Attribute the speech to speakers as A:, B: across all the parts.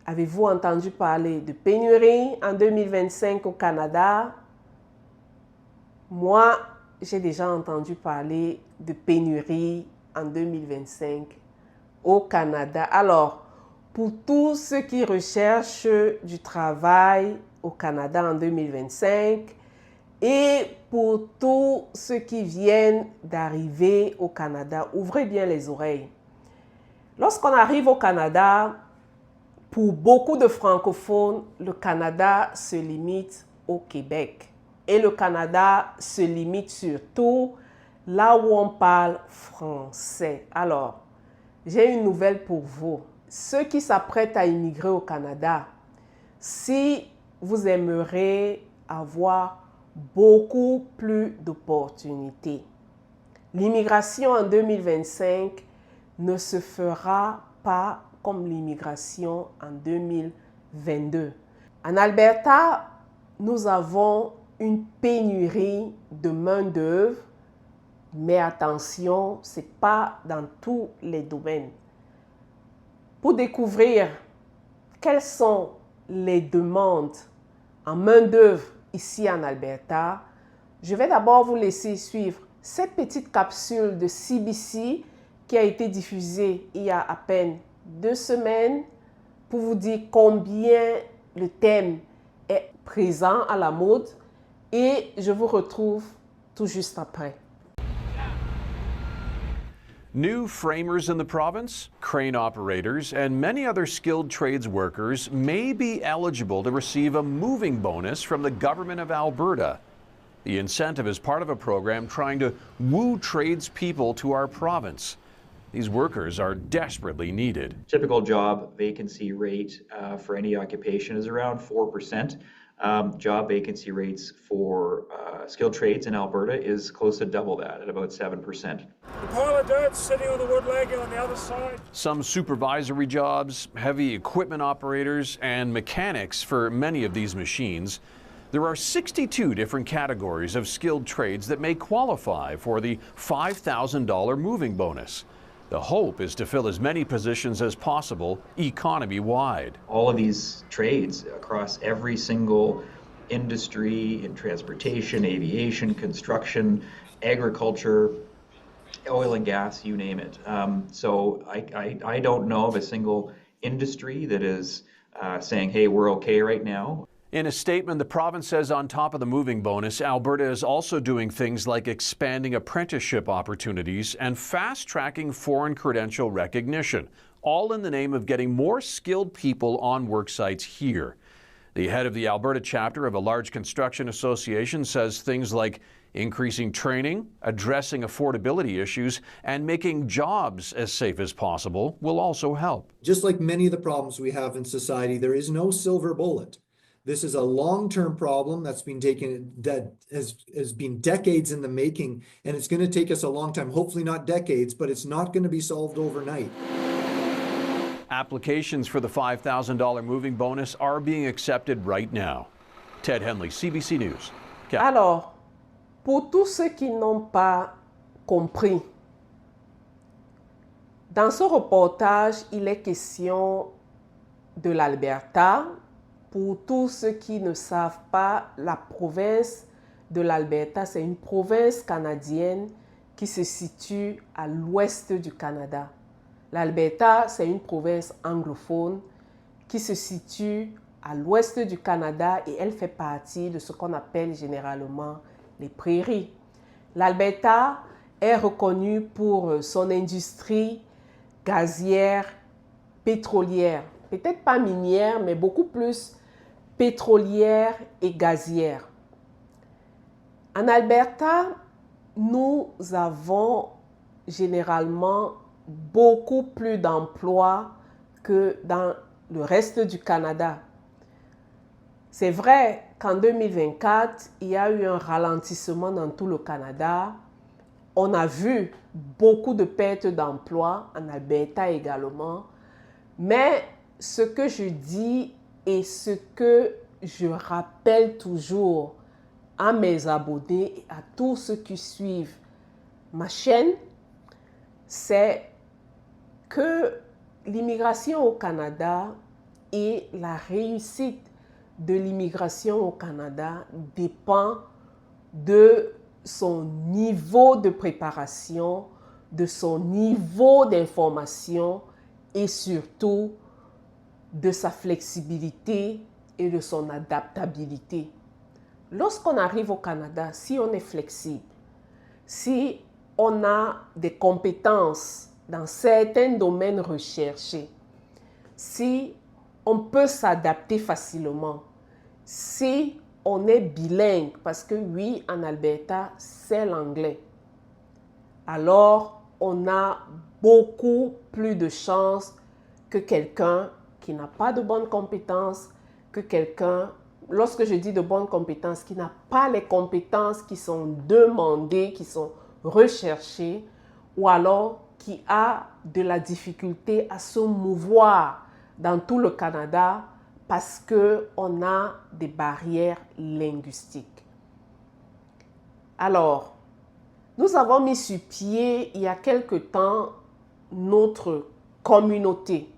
A: Avez-vous entendu parler de pénurie en 2025 au Canada? Moi, j'ai déjà entendu parler de pénurie en 2025 au Canada. Alors, pour tous ceux qui recherchent du travail au Canada en 2025 et pour tous ceux qui viennent d'arriver au Canada, ouvrez bien les oreilles. Lorsqu'on arrive au Canada, pour beaucoup de francophones, le Canada se limite au Québec. Et le Canada se limite surtout là où on parle français. Alors, j'ai une nouvelle pour vous. Ceux qui s'apprêtent à immigrer au Canada, si vous aimeriez avoir beaucoup plus d'opportunités, l'immigration en 2025 ne se fera pas comme l'immigration en 2022. En Alberta, nous avons une pénurie de main-d'œuvre, mais attention, ce n'est pas dans tous les domaines. Pour découvrir quelles sont les demandes en main-d'œuvre ici en Alberta, je vais d'abord vous laisser suivre cette petite capsule de CBC qui a été diffusée il y a à peine 2 semaines pour vous dire combien le thème est présent à la mode et je vous retrouve tout juste après.
B: New framers in the province, crane operators, and many other skilled trades workers may be eligible to receive a moving bonus from the government of Alberta. The incentive is part of a program trying to woo tradespeople to our province. These workers are desperately needed.
C: Typical job vacancy rate for any occupation is around 4%. Job vacancy rates for skilled trades in Alberta is close to double that at about 7%.
D: The pile of dirt sitting on the wood leg on the other side.
B: Some supervisory jobs, heavy equipment operators, and mechanics for many of these machines. There are 62 different categories of skilled trades that may qualify for the $5,000 moving bonus. The hope is to fill as many positions as possible economy-wide.
C: All of these trades across every single industry in transportation, aviation, construction, agriculture, oil and gas, you name it. So I don't know of a single industry that is saying, hey, we're okay right now.
B: In a statement, the province says on top of the moving bonus, Alberta is also doing things like expanding apprenticeship opportunities and fast-tracking foreign credential recognition, all in the name of getting more skilled people on work sites here. The head of the Alberta chapter of a large construction association says things like increasing training, addressing affordability issues, and making jobs as safe as possible will also help.
E: Just like many of the problems we have in society, there is no silver bullet. This is a long-term problem that has been decades in the making, and it's going to take us a long time, hopefully not decades, but it's not going to be solved overnight.
B: Applications for the $5,000 moving bonus are being accepted right now. Ted Henley, CBC News.
A: Alors, pour tous ceux qui n'ont pas compris, dans ce reportage, il est question de l'Alberta. Pour tous ceux qui ne savent pas, la province de l'Alberta, c'est une province canadienne qui se situe à l'ouest du Canada. L'Alberta, c'est une province anglophone qui se situe à l'ouest du Canada et elle fait partie de ce qu'on appelle généralement les prairies. L'Alberta est reconnue pour son industrie gazière, pétrolière. Peut-être pas minière, mais beaucoup plus pétrolière et gazière. En Alberta, nous avons généralement beaucoup plus d'emplois que dans le reste du Canada. C'est vrai qu'en 2024, il y a eu un ralentissement dans tout le Canada. On a vu beaucoup de pertes d'emplois en Alberta également. Mais ce que je dis et ce que je rappelle toujours à mes abonnés et à tous ceux qui suivent ma chaîne, c'est que l'immigration au Canada et la réussite de l'immigration au Canada dépend de son niveau de préparation, de son niveau d'information et surtout de sa flexibilité et de son adaptabilité. Lorsqu'on arrive au Canada, si on est flexible, si on a des compétences dans certains domaines recherchés, si on peut s'adapter facilement, si on est bilingue, parce que oui, en Alberta, c'est l'anglais, alors on a beaucoup plus de chances que quelqu'un qui n'a pas de bonnes compétences, que quelqu'un, lorsque je dis de bonnes compétences, qui n'a pas les compétences qui sont demandées, qui sont recherchées, ou alors qui a de la difficulté à se mouvoir dans tout le Canada parce qu'on a des barrières linguistiques. Alors, nous avons mis sur pied il y a quelque temps notre communauté,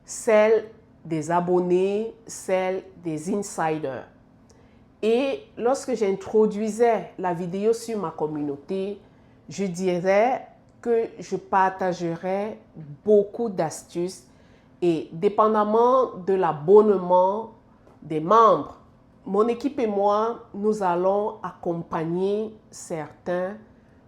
A: celle des abonnés, celle des insiders. Et lorsque j'introduisais la vidéo sur ma communauté, je dirais que je partagerai beaucoup d'astuces et dépendamment de l'abonnement des membres, mon équipe et moi, nous allons accompagner certains,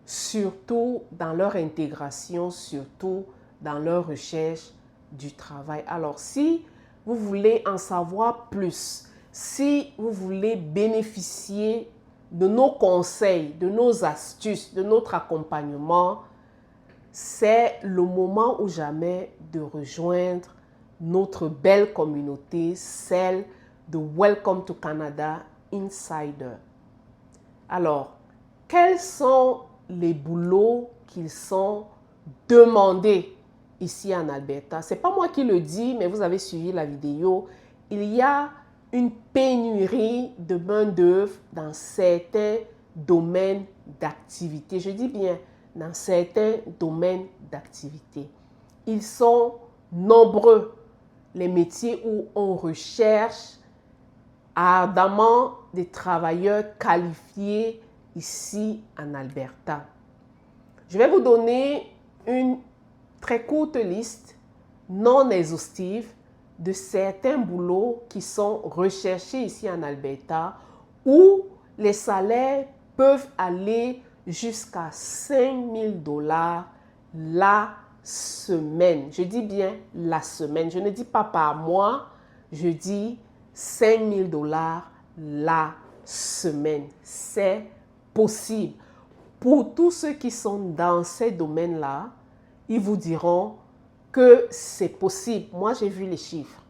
A: surtout dans leur intégration, surtout dans leur recherche du travail. Alors, si vous voulez en savoir plus, si vous voulez bénéficier de nos conseils, de nos astuces, de notre accompagnement, c'est le moment ou jamais de rejoindre notre belle communauté, celle de Welcome to Canada Insider. Alors, quels sont les boulots qui sont demandés ici en Alberta? Ce n'est pas moi qui le dis, mais vous avez suivi la vidéo. Il y a une pénurie de main-d'œuvre dans certains domaines d'activité. Je dis bien dans certains domaines d'activité. Ils sont nombreux, les métiers où on recherche ardemment des travailleurs qualifiés ici en Alberta. Je vais vous donner une très courte liste, non exhaustive, de certains boulots qui sont recherchés ici en Alberta où les salaires peuvent aller jusqu'à 5 000 $ la semaine. Je dis bien la semaine. Je ne dis pas par mois, je dis 5 000 $ la semaine. C'est possible. Pour tous ceux qui sont dans ces domaines-là, ils vous diront que c'est possible. Moi, j'ai vu les chiffres.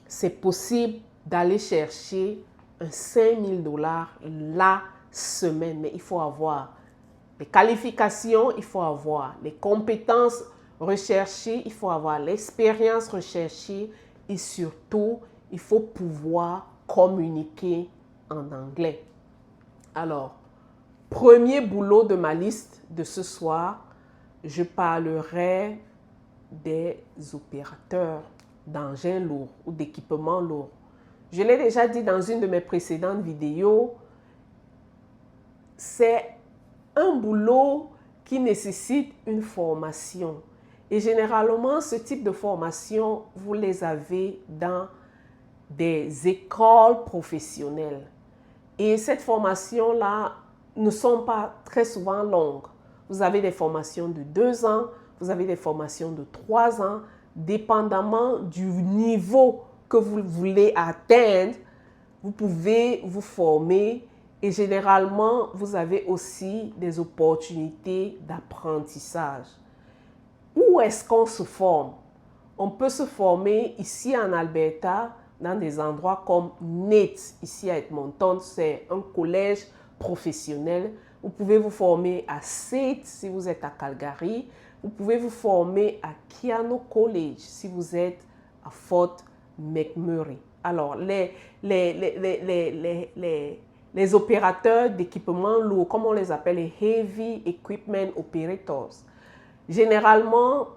A: C'est possible d'aller chercher un 5 000 $ la semaine, mais il faut avoir les qualifications, il faut avoir les compétences recherchées, il faut avoir l'expérience recherchée et surtout, il faut pouvoir communiquer en anglais. Alors, premier boulot de ma liste de ce soir, je parlerai des opérateurs d'engins lourds ou d'équipements lourds. Je l'ai déjà dit dans une de mes précédentes vidéos, c'est un boulot qui nécessite une formation. Et généralement, ce type de formation, vous les avez dans des écoles professionnelles. Et cette formation-là ne sont pas très souvent longues. Vous avez des formations de 2 ans, vous avez des formations de 3 ans, dépendamment du niveau que vous voulez atteindre, vous pouvez vous former et généralement, vous avez aussi des opportunités d'apprentissage. Où est-ce qu'on se forme? On peut se former ici en Alberta, dans des endroits comme NAIT, ici à Edmonton, c'est un collège professionnel. Vous pouvez vous former à SAIT si vous êtes à Calgary. Vous pouvez vous former à Keano College si vous êtes à Fort McMurray. Alors, les opérateurs d'équipements lourds, comme on les appelle, les Heavy Equipment Operators, généralement,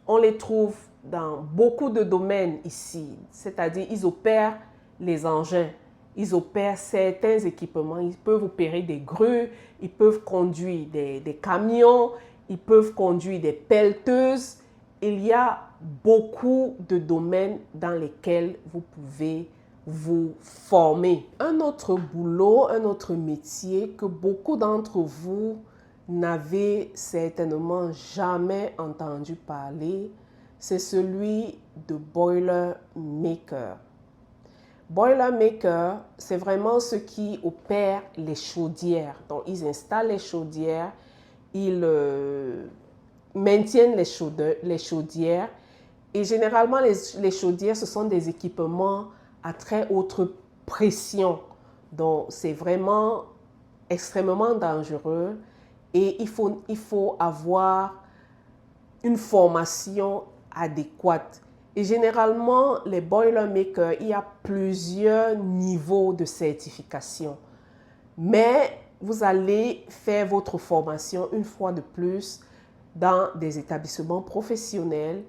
A: on les trouve dans beaucoup de domaines ici. C'est-à-dire, ils opèrent les engins, ils opèrent certains équipements. Ils peuvent opérer des grues, ils peuvent conduire des camions, ils peuvent conduire des pelleteuses. Il y a beaucoup de domaines dans lesquels vous pouvez vous former. Un autre boulot, un autre métier que beaucoup d'entre vous n'avez certainement jamais entendu parler, c'est celui de boiler maker. Boiler maker, c'est vraiment ceux qui opèrent les chaudières. Donc, ils installent les chaudières, ils maintiennent les chaudières. Et généralement, les chaudières, ce sont des équipements à très haute pression. Donc, c'est vraiment extrêmement dangereux et il faut avoir une formation adéquate. Et généralement, les Boilermakers, il y a plusieurs niveaux de certification. Mais vous allez faire votre formation une fois de plus dans des établissements professionnels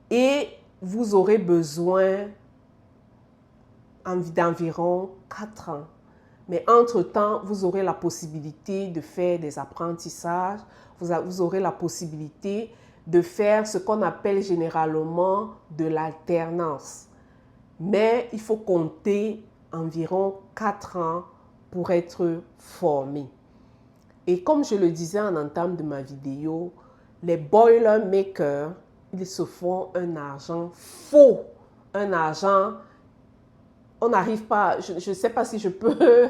A: et vous aurez besoin d'environ 4 ans. Mais entre-temps, vous aurez la possibilité de faire des apprentissages, vous aurez la possibilité de faire ce qu'on appelle généralement de l'alternance. Mais il faut compter environ 4 ans pour être formé. Et comme je le disais en entame de ma vidéo, les Boilermakers, ils se font un argent faux, un argent, on n'arrive pas, je ne sais pas si je peux,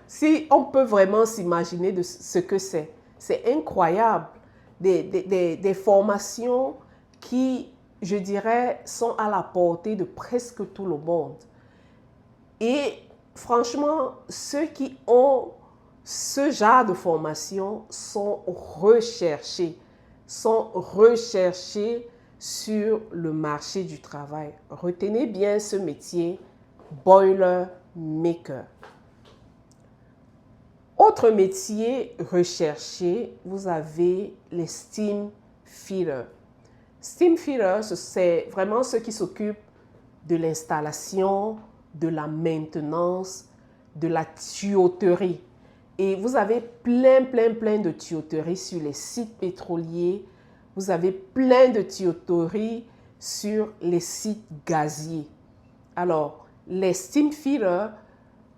A: si on peut vraiment s'imaginer de ce que c'est. C'est incroyable, des formations qui, je dirais, sont à la portée de presque tout le monde. Et franchement, ceux qui ont ce genre de formation sont recherchés sur le marché du travail. Retenez bien ce métier, Boilermaker. Autre métier recherché, vous avez les steam fitters. Steam fitters, c'est vraiment ceux qui s'occupent de l'installation, de la maintenance, de la tuyauterie. Et vous avez plein de tuyauteries sur les sites pétroliers. Vous avez plein de tuyauteries sur les sites gaziers. Alors, les steam fitters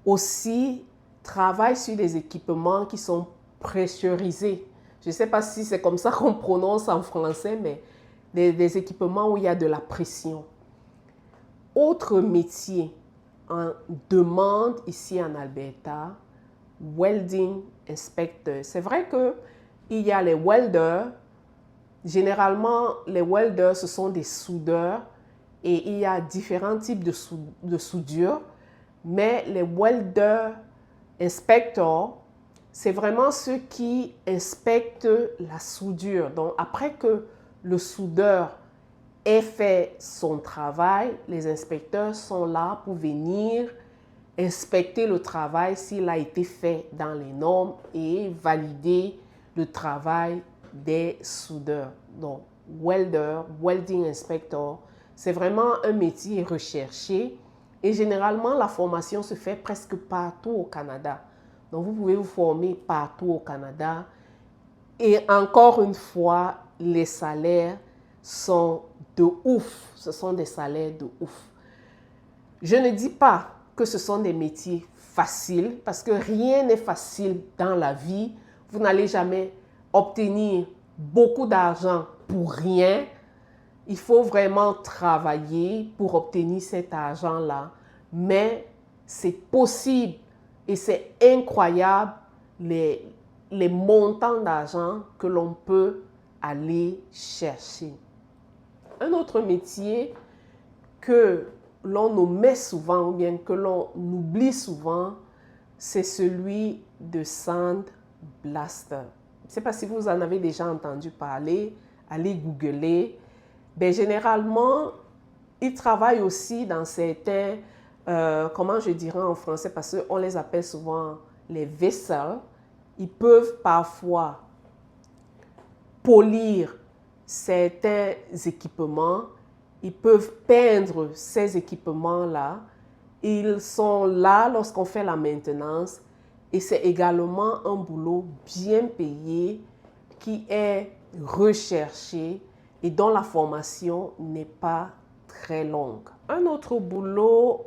A: aussi travaillent sur des équipements qui sont pressurisés. Je ne sais pas si c'est comme ça qu'on prononce en français, mais des équipements où il y a de la pression. Autre métier en demande ici en Alberta, welding inspector. C'est vrai qu'il y a les welders. Généralement, les welders, ce sont des soudeurs et il y a différents types de soudure. Mais les welders inspectors, c'est vraiment ceux qui inspectent la soudure. Donc, après que le soudeur ait fait son travail, les inspecteurs sont là pour venir inspecter le travail s'il a été fait dans les normes et valider le travail des soudeurs. Donc, welder, welding inspector, c'est vraiment un métier recherché et généralement la formation se fait presque partout au Canada. Donc, vous pouvez vous former partout au Canada et encore une fois, les salaires sont de ouf. Ce sont des salaires de ouf. Je ne dis pas que ce sont des métiers faciles parce que rien n'est facile dans la vie. Vous n'allez jamais obtenir beaucoup d'argent pour rien. Il faut vraiment travailler pour obtenir cet argent-là. Mais c'est possible et c'est incroyable les montants d'argent que l'on peut aller chercher. Un autre métier que l'on omet souvent ou bien que l'on oublie souvent, c'est celui de sandblaster. Je ne sais pas si vous en avez déjà entendu parler, allez googler. Ben, généralement, ils travaillent aussi dans certains, comment je dirais en français, parce qu'on les appelle souvent les vessels. Ils peuvent parfois polir certains équipements Ils peuvent peindre ces équipements-là. Ils sont là lorsqu'on fait la maintenance. Et c'est également un boulot bien payé qui est recherché et dont la formation n'est pas très longue. Un autre boulot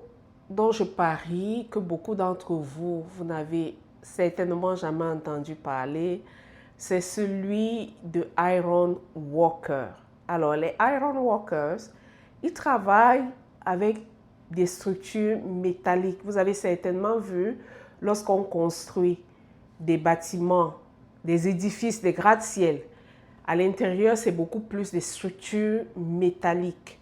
A: dont je parie que beaucoup d'entre vous, vous n'avez certainement jamais entendu parler, c'est celui de Iron Worker. Alors, les Iron Workers, ils travaillent avec des structures métalliques. Vous avez certainement vu, lorsqu'on construit des bâtiments, des édifices, des gratte-ciel, à l'intérieur, c'est beaucoup plus des structures métalliques.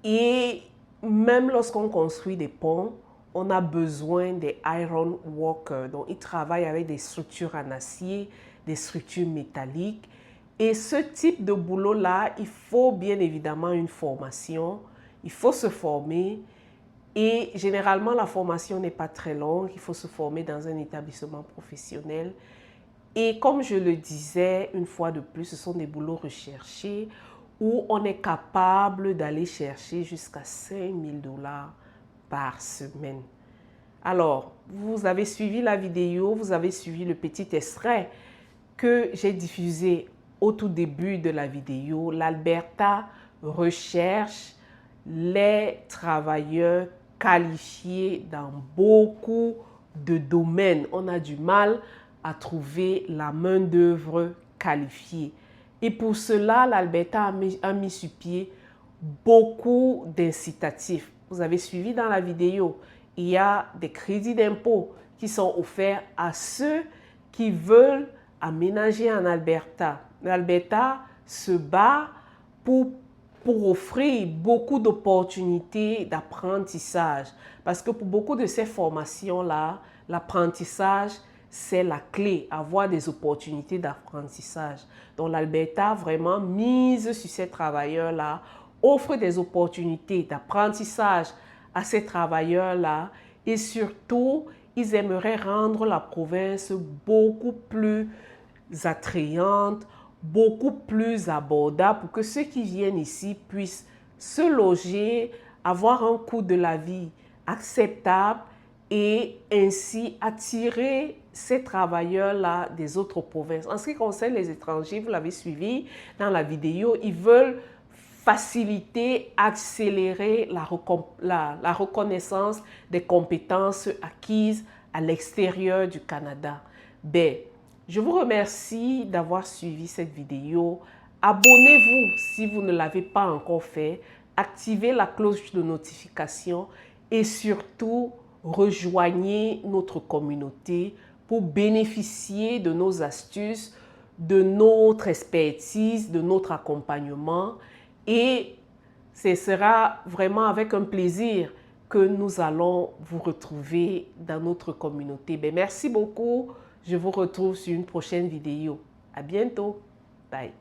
A: Et même lorsqu'on construit des ponts, on a besoin des iron workers. Donc, ils travaillent avec des structures en acier, des structures métalliques. Et ce type de boulot-là, il faut bien évidemment une formation. Il faut se former. Et généralement, la formation n'est pas très longue. Il faut se former dans un établissement professionnel. Et comme je le disais, une fois de plus, ce sont des boulots recherchés où on est capable d'aller chercher jusqu'à 5 000 $ par semaine. Alors, vous avez suivi la vidéo, vous avez suivi le petit extrait que j'ai diffusé au tout début de la vidéo. L'Alberta recherche les travailleurs qualifiés dans beaucoup de domaines. On a du mal à trouver la main-d'œuvre qualifiée. Et pour cela, l'Alberta a mis sur pied beaucoup d'incitatifs. Vous avez suivi dans la vidéo, il y a des crédits d'impôt qui sont offerts à ceux qui veulent aménager en Alberta. L'Alberta se bat pour offrir beaucoup d'opportunités d'apprentissage. Parce que pour beaucoup de ces formations-là, l'apprentissage, c'est la clé, avoir des opportunités d'apprentissage. Donc l'Alberta vraiment mise sur ces travailleurs-là, offre des opportunités d'apprentissage à ces travailleurs-là et surtout, ils aimeraient rendre la province beaucoup plus attrayante, beaucoup plus abordable pour que ceux qui viennent ici puissent se loger, avoir un coût de la vie acceptable et ainsi attirer ces travailleurs-là des autres provinces. En ce qui concerne les étrangers, vous l'avez suivi dans la vidéo, ils veulent faciliter, accélérer la reconnaissance des compétences acquises à l'extérieur du Canada. Ben, je vous remercie d'avoir suivi cette vidéo. Abonnez-vous si vous ne l'avez pas encore fait. Activez la cloche de notification et surtout, rejoignez notre communauté pour bénéficier de nos astuces, de notre expertise, de notre accompagnement. Et ce sera vraiment avec un plaisir que nous allons vous retrouver dans notre communauté. Ben, merci beaucoup. Je vous retrouve sur une prochaine vidéo. À bientôt. Bye.